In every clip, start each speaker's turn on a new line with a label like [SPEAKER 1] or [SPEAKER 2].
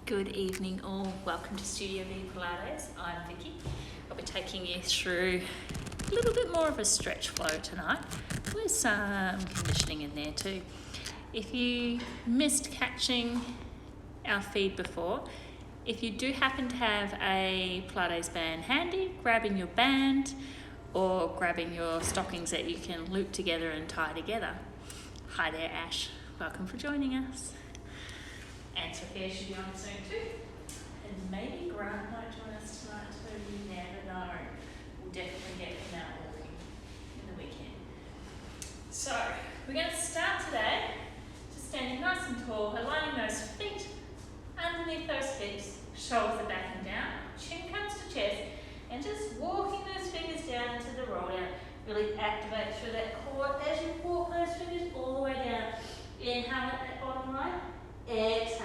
[SPEAKER 1] Good evening all, welcome to StudioVPilates. I'm Vicky. I'll be taking you through a little bit more of a stretch flow tonight with some conditioning in there too. If you missed catching our feed before, if you do happen to have a Pilates band handy, grabbing your band or grabbing your stockings that you can loop together and tie together. Hi there Ash, welcome for joining us. And Sophia should be on soon too. And maybe Grant might join us tonight too. You never know. We'll definitely get him out walking in the weekend. So, we're going to start today just standing nice and tall, aligning those feet underneath those hips, shoulders are back and down, chin comes to chest, and just walking those fingers down into the roll down. Really activate through that core as you walk those fingers all the way down. Inhale at that bottom line. Exhale.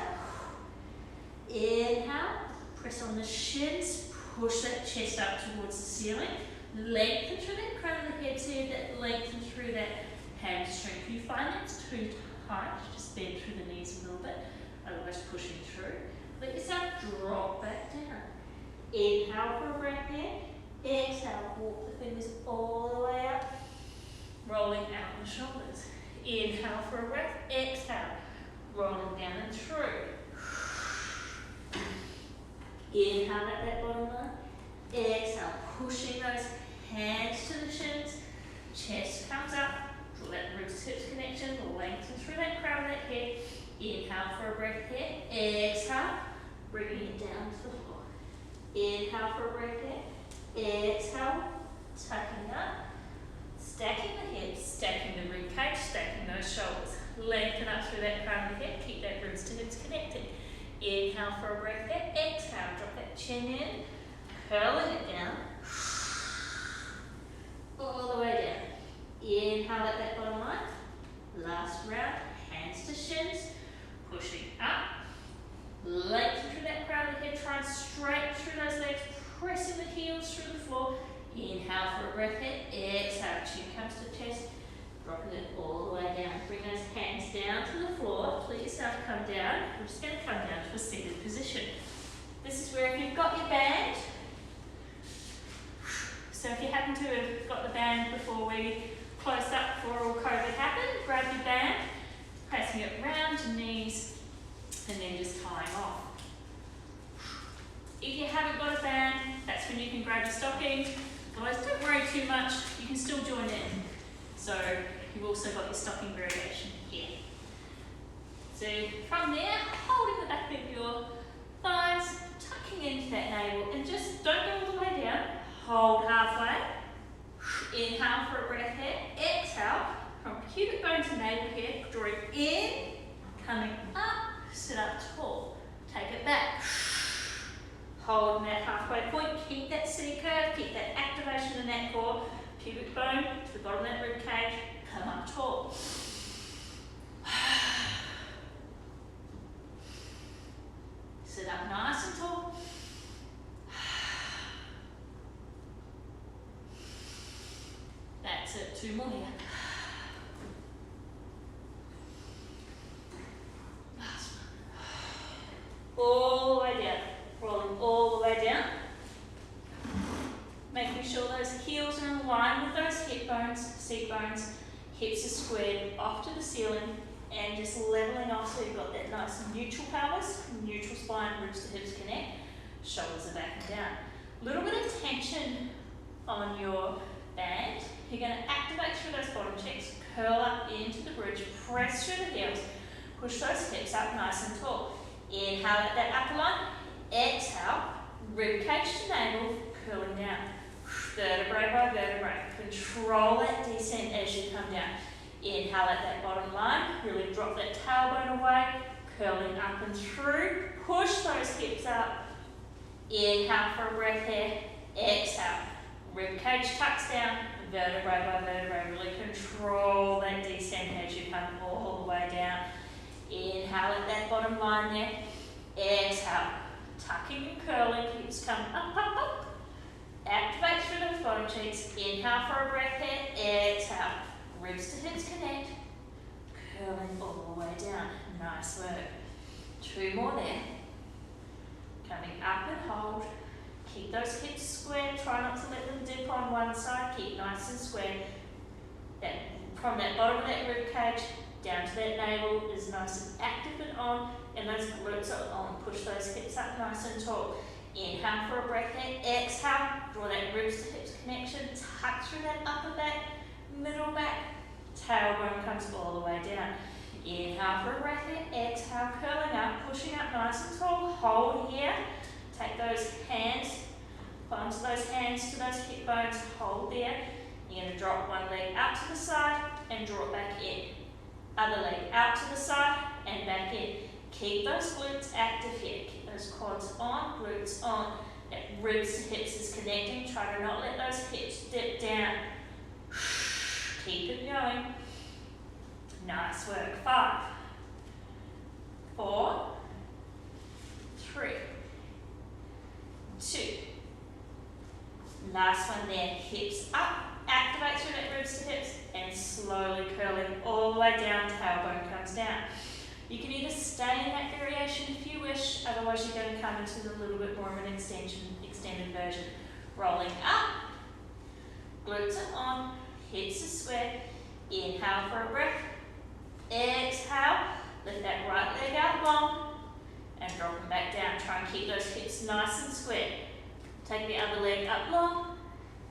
[SPEAKER 1] Inhale, press on the shins, push that chest up towards the ceiling, lengthen through that crown of the head, see that lengthen through that hamstring. If you find that's too tight, just bend through the knees a little bit, otherwise pushing through. Let yourself drop back down. Inhale for a breath here. Exhale, walk the fingers all the way up, rolling out the shoulders. Inhale for a breath, exhale. Rolling down and through. Inhale at that bottom line. Exhale, pushing those hands to the shins. Chest comes up. Draw that ribs hips connection. Lengthen through that crown of that head. Inhale for a breath here. Exhale, bringing it down to the floor. Inhale for a breath here. Exhale, tucking up. Stacking the hips, stacking the rib cage, stacking those shoulders. Lengthen up through that crown of the head, keep that ribs to hips connected. Inhale for a breath there, exhale, drop that chin in, curling it down, all the way down. Inhale at that bottom line, last round, hands to shins, pushing up, lengthen through that crown of the head, try and straighten through those legs, pressing the heels through the floor. Inhale for a breath here, exhale, chin comes to chest, dropping it all the way down. Bring those hands down to the floor. Let yourself come down. We're just going to come down to a seated position. This is where if you've got your band, so if you happen to have got the band before we closed up before all COVID happened, grab your band, pressing it round your knees, and then just tying off. If you haven't got a band, that's when you can grab your stockings. Otherwise, don't worry too much. You can still join in. So you've also got your stocking variation here. So from there, holding the back of your thighs, tucking into that navel, and just don't go all the way down. Hold halfway. Inhale for a breath here. Exhale from pubic bone to navel here. Drawing in, coming up, sit up tall. Take it back. Holding that halfway point. Keep that C curve. Keep that activation in that core. Pubic bone to the bottom of that rib cage, come up tall. Sit up nice and tall. That's it, 2 more here. Last one. All the way down, rolling all the way down. Making sure those heels are in line with those hip bones, seat bones, hips are squared off to the ceiling and just leveling off so you've got that nice neutral pelvis, neutral spine, ribs to hips connect, shoulders are back and down. A little bit of tension on your band. You're going to activate through those bottom cheeks, curl up into the bridge, press through the heels, push those hips up nice and tall. Inhale at that upper line, exhale, rib cage to navel, curling down. Vertebrae by vertebrae. Control that descent as you come down. Inhale at that bottom line. Really drop that tailbone away. Curling up and through. Push those hips up. Inhale for a breath here. Exhale. Rib cage tucks down. Vertebrae by vertebrae. Really control that descent as you come all the way down. Inhale at that bottom line there. Exhale. Tucking and curling. Hips come up, up, up. Activate through those bottom cheeks. Inhale for a breath here. Exhale. Ribs to hips connect. Curling all the way down. Nice work. 2 more there. up and hold. Keep those hips square. Try not to let them dip on one side. Keep nice and square. That, from that bottom of that rib cage down to that navel is nice and active and on, and those glutes are on. Push those hips up nice and tall. Inhale for a breath in. Exhale. Draw that ribs to hips connection. Tuck through that upper back, middle back. Tailbone comes all the way down. Inhale for a breath in. Exhale, curling up, pushing up nice and tall. Hold here. Take those hands, palms of those hands to those hip bones. Hold there. You're going to drop one leg out to the side and draw it back in. Other leg out to the side and back in. Keep those glutes active here. Keep those quads on, glutes on. That ribs to hips is connecting. Try to not let those hips dip down. Keep it going. Nice work. 5, 4, 3, 2. Last one there. Hips up. Activate through that ribs to hips and slowly curling all the way down. Tailbone comes down. You can either stay in that variation if you wish, otherwise you're going to come into a little bit more of an extended version. Rolling up, glutes are on, hips are square. Inhale for a breath. Exhale, lift that right leg out long and drop them back down. Try and keep those hips nice and square. Take the other leg up long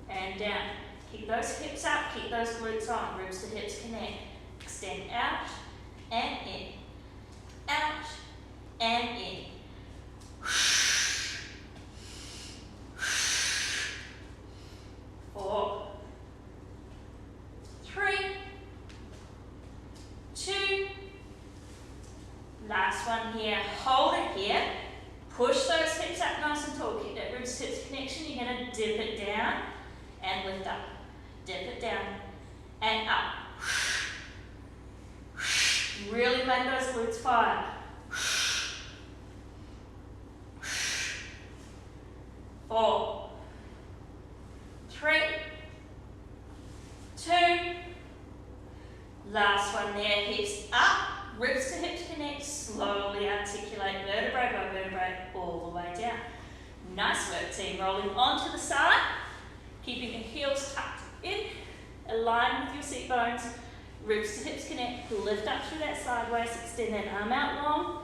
[SPEAKER 1] and down. Keep those hips up, keep those glutes on, ribs to hips connect. Extend out and in, out and in. 4, 3, 2. Last one here. Hold it here. Push those hips up nice and tall. Keep that ribs to hips connection. You're going to dip it down and lift up. Dip it down and up. Really make those glutes fire. 4, 3, 2. Last one there. Hips up. Ribs to hips connect. Slowly articulate vertebrae by vertebrae all the way down. Nice work, team. Rolling onto the side. Keeping the heels tucked in. Align with your seat bones. Ribs to hips connect. Lift up through that sideways. Extend that arm out long.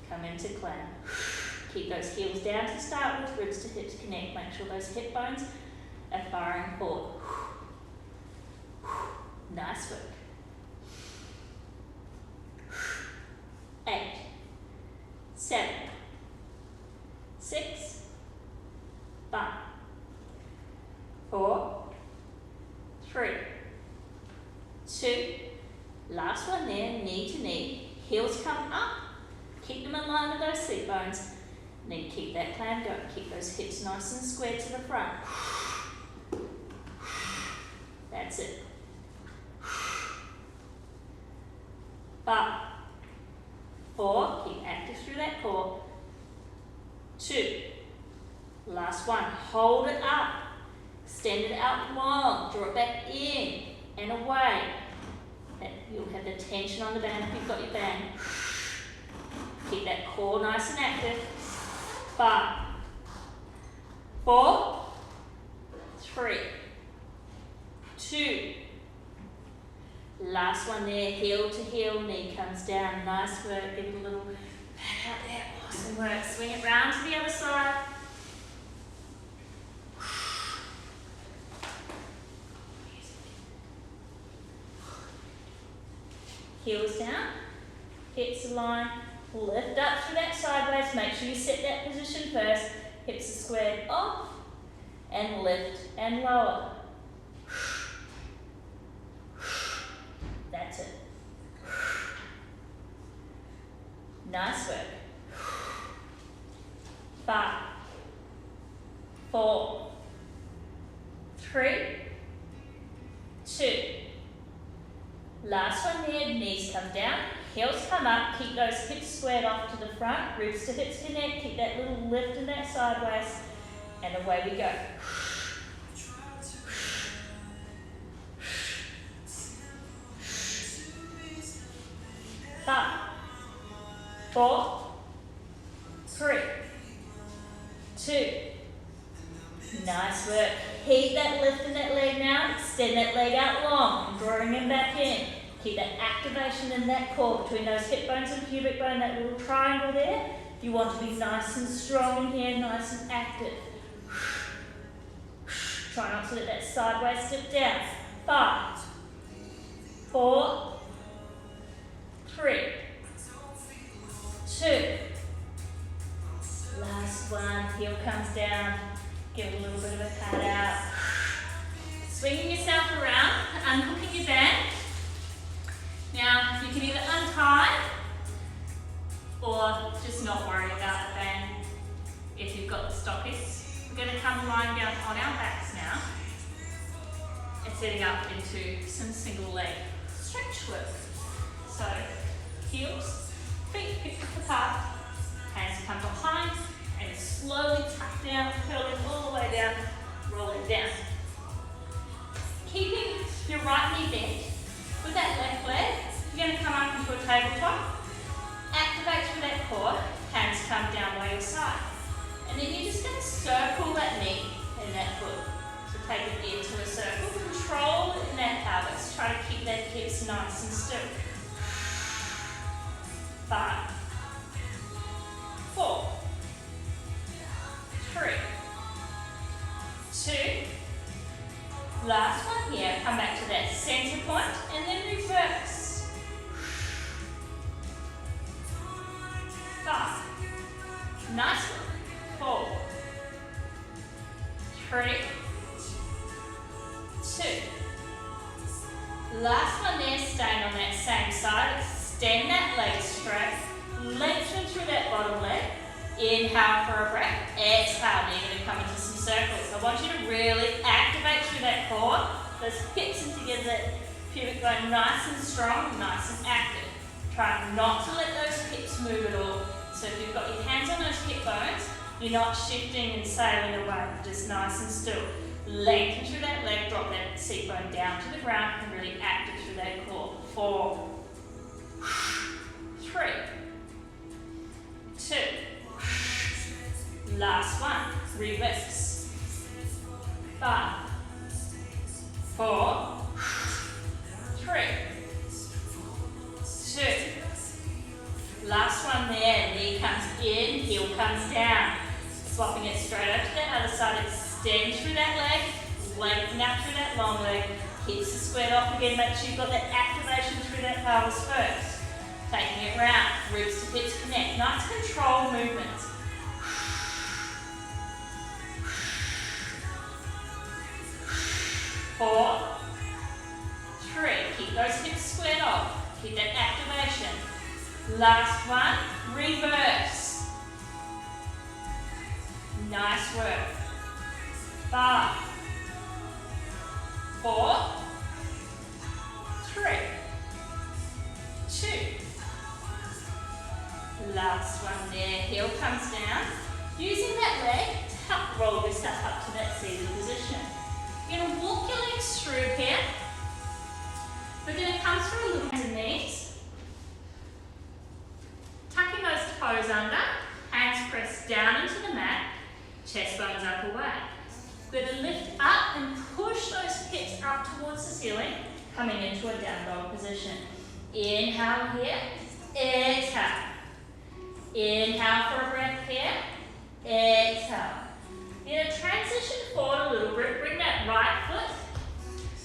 [SPEAKER 1] Come into clam. Keep those heels down to start with. Ribs to hips connect. Make sure those hip bones are firing forward. Nice work. 8, 7, 6, 5, 4, 3, 2. Last one there, knee to knee. Heels come up. Keep them in line with those seat bones. And then keep that clam going. Keep those hips nice and square to the front. That's it. 5, 4, keep active through that core. 2, last one, hold it up. Extend it out long. Draw it back in and away. You'll have the tension on the band if you've got your band. Keep that core nice and active. 5, 4, 3, 2. Last one there, heel to heel, knee comes down. Nice work. Give it a little pat out there. Awesome work. Swing it round to the other side. Heels down, hips align, lift up through that sideways. Make sure you set that position first. Hips are squared off and lift and lower. That's it. Nice work. 5, 4, 3, 2. Last one there, knees come down, heels come up, keep those hips squared off to the front, ribs to hips connect, keep that little lift in that sideways, and away we go. 5, 4, 3, 2. Nice work. Keep that lift in that leg now. Extend that leg out long, drawing it back in. Keep that activation in that core between those hip bones and pubic bone, that little triangle there. You want to be nice and strong in here, nice and active. Try not to let that sideways step down. 5, 4, 3, 2. Last one, heel comes down. Give it a little bit of a pat out. Swinging yourself around, unhooking your band. Now, you can either untie or just not worry about the band if you've got the stockists. We're going to come lying down on our backs now and setting up into some single leg stretch work. So, heels, feet hip width apart, hands come behind, and slowly tuck down, curling all the way down, rolling down. Keeping your right knee bent. With that left leg, you're going to come up into a tabletop. Activate through that core, hands come down by your side. And then you're just going to circle that knee and that foot. So take it into a circle, control in that pelvis. Try to keep that hips nice and still. 5, 4, 3, 2. Last one here. Come back to that center point and then reverse. 5. Nice one. 4, 3, 2. Last one there, staying on that same side. Extend that leg straight. Lengthen through that bottom leg. Inhale for a breath. Exhale. Now you're going to come into some circles. I want you to really activate through that core. Those hips and together, that pubic bone nice and strong, nice and active. Try not to let those hips move at all. So if you've got your hands on those hip bones, you're not shifting and sailing away, just nice and still. Lengthen through that leg, drop that seat bone down to the ground and really active through that core. 4, 3, 2. Last one, reverse. 5, 4, 3, 2. Last one there, knee comes in, heel comes down. Swapping it straight over to that other side, extend through that leg, lengthen out through that long leg, hips are squared off again, make sure you've got that activation through that pelvis first. Taking it round, ribs to hips connect, nice control movements. 4, 3, keep those hips squared off, keep that activation. Last one, reverse. Nice work. 5, 4, 3, 2. Last one there, heel comes down. Using that leg to help roll yourself up to that seated position. You're going to walk your legs through here. We're going to come through a little hands and knees. Tucking those toes under, hands pressed down into the mat, chest bones up away. We're going to lift up and push those hips up towards the ceiling, coming into a down dog position. Inhale here, exhale. Inhale for a breath here, exhale. You're going to transition forward a little bit, bring that right foot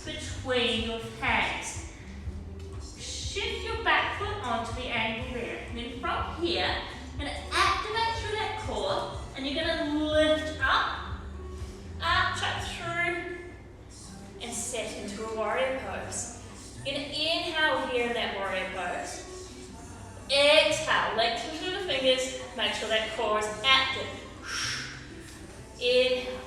[SPEAKER 1] between your hands. Shift your back foot onto the angle there. And then from here, you're going to activate through that core, and you're going to lift up, arch up through, and set into a warrior pose. You're going to inhale here in that warrior pose. Exhale, lengthen through the fingers, make sure that core is active. Inhale,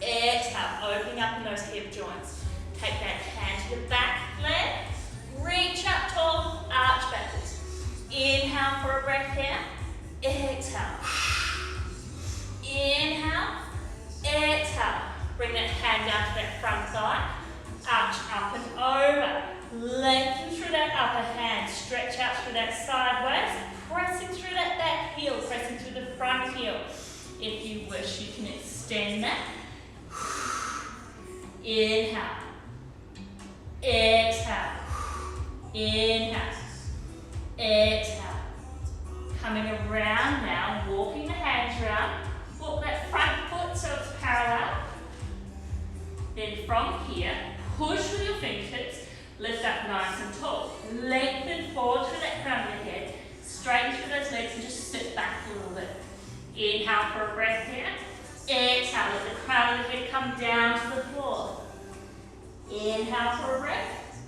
[SPEAKER 1] exhale, opening up in those hip joints. Take that hand to the back leg, reach up tall, arch backwards. Inhale for a breath here, exhale. Inhale, exhale. Bring that hand down to that front thigh, arch up and over. Lengthen through that upper hand, stretch out through that sideways, pressing through that back heel, pressing through the front heel. If you wish, you can extend that. Inhale. Exhale. Inhale. Exhale. Coming around now, walking the hands around. Walk that front foot so it's parallel. Then from here, push with your fingertips, lift up nice and tall. Lengthen forward through that crown of the head. Straighten through those legs and just sit back a little bit. Inhale for a breath here. Exhale, let the crown of the head come down to the floor. Inhale for a breath.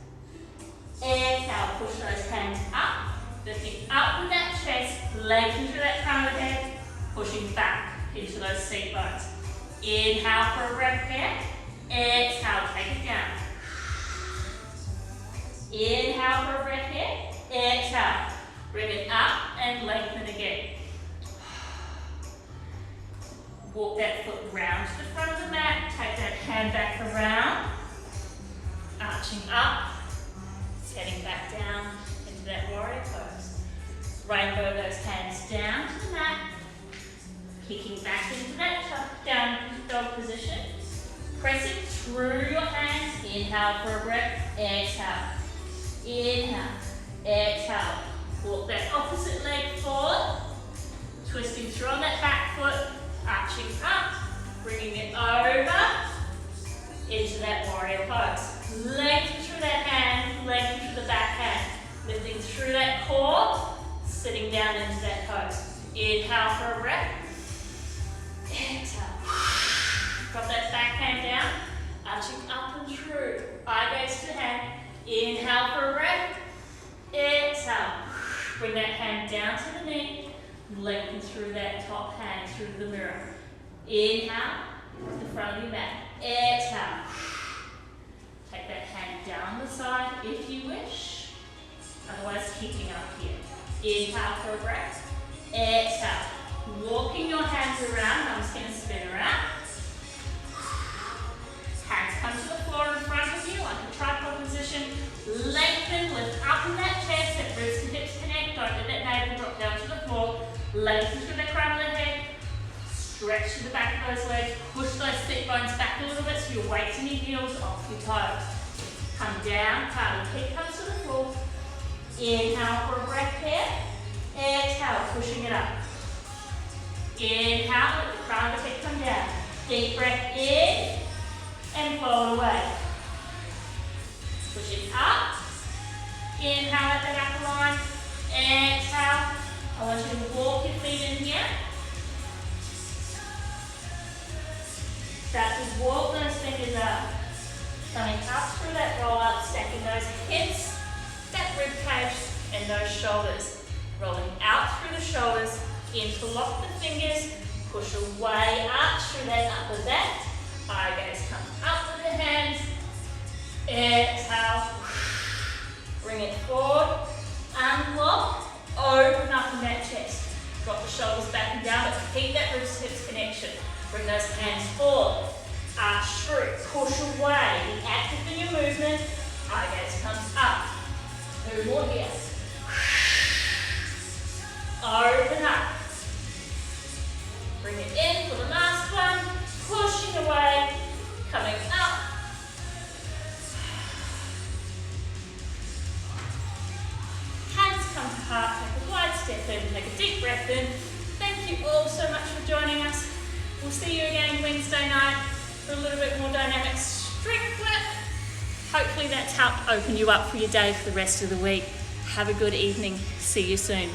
[SPEAKER 1] Exhale, push those hands up. Lifting up with that chest, lengthen through that crown of the head, pushing back into those seat bones. Inhale for a breath here. Exhale, take it down. Inhale for a breath here. Exhale. Bring it up and lengthen again. Walk that foot round to the front of the mat. Take that hand back around. Arching up. Setting back down into that warrior pose. Rainbow those hands down to the mat. Kicking back into that down dog position. Pressing through your hands. Inhale for a breath. Exhale. Inhale. Exhale. Walk that opposite leg forward. Twisting through on that back foot. Arching up. Bringing it over. Into that warrior pose. Lengthen through that hand. Lengthen through the back hand. Lifting through that core. Sitting down into that pose. Inhale for a breath. Exhale. Drop that back hand down. Arching up and through. Eye gaze to the hand. Inhale for a breath. Exhale. Bring that hand down to the knee. Lengthen through that top hand through the mirror. Inhale to the front of your mat. Exhale. Take that hand down the side if you wish. Otherwise, keeping up here. Inhale for a breath. Exhale. Walking your hands around. I'm just going to spin around. Hands come to the floor in front of you like a tripod position. Lengthen, lift up in that chest. That ribs and hips connect. Don't let that navel drop down to the floor. Lengthen through the crown of the head. Stretch to the back of those legs. Push those sit bones back a little bit so your weights and your heels off your toes. Come down, part of the head comes to the floor. Inhale for a breath here. Exhale, pushing it up. Inhale, let the crown of the head come down. Deep breath in and fold away. Pushing up. Inhale at that upper line. Exhale. I want you to walk your feet in here. Start to walk those fingers up. Coming up through that roll up, stacking those hips, that rib cage, and those shoulders. Rolling out through the shoulders, interlock the fingers, push away, arch through that upper back. Eye gaze comes up with the hands. Exhale. Bring it forward. Unlock. Open up in that chest. Drop the shoulders back and down, but keep that ribs hips connection. Bring those hands forward. Arch through. Push away. Be active in your movement. Eye gaze comes up. 2 more here. Open up. Bring it in for the last one. Pushing away. Coming up. Hands come to heart. Take a wide step in. Take a deep breath in. Thank you all so much for joining us. We'll see you again Wednesday night for a little bit more dynamic strength work. Hopefully that's helped open you up for your day for the rest of the week. Have a good evening. See you soon.